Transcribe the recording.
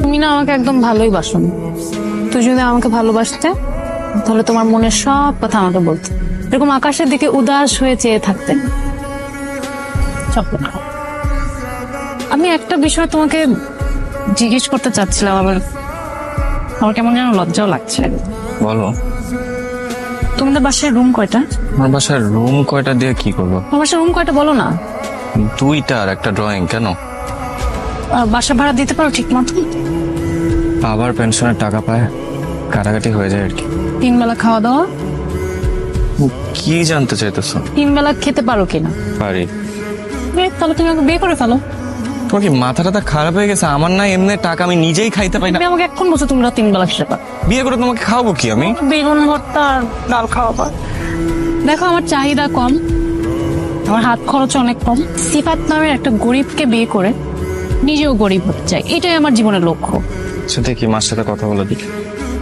তুমি না আমাকে একদম ভালোই বাসো না। তুই যদি আমাকে ভালোবাসতে তাহলে তোমার মনের সব কথা আমাকে বলতে, এরকম আকাশের দিকে উদাস হয়ে চেয়ে থাকতে। চকলেট খাও। আমি একটা বিষয় তোমাকে জিজ্ঞেস করতে চাচ্ছিলাম, আমার কেমন যেন লজ্জাও লাগছে। বলো। তোমাদের বাসায় রুম কয়টা? আমার বাসার রুম কয়টা দিয়ে কি করবো? তোমার বাসায় রুম কয়টা বলো না। দুইটা আর একটা ড্রয়িং। কেন? বাসা ভাড়া দিতে পারো ঠিক মতো? আবার পেনশনের টাকা পায়, কাটাকাটি হয়ে যায় আর কি। 3 বেলা খাওয়া দাওয়া? কি জানতে চাইতেছো? 3 বেলা খেতে পারো কিনা? পারি। তাহলে তুমি আমাকে বিয়ে করে ফেলো। তোমার কি মাথা টাথা খারাপ হয়ে গেছে? আমার না এমনি টাকা, আমি নিজেই খাইতে পাই না। তুমি আমাকে এখন বলছো তোমরা 3 বেলা খেতে পারো। বিয়ে করে তোমাকে খাওয়াবো কি আমি? বেগুন ভর্তা আর ডাল খাওয়াবা। দেখো আমার চাহিদা কম, আমার হাত খরচ অনেক কম। সিফাত নামের একটা গরিবকে বিয়ে করে নিজেও গরিব হতে চাই, এটাই আমার জীবনের লক্ষ্য। সাথে কি মার সাথে কথা বলে দিই?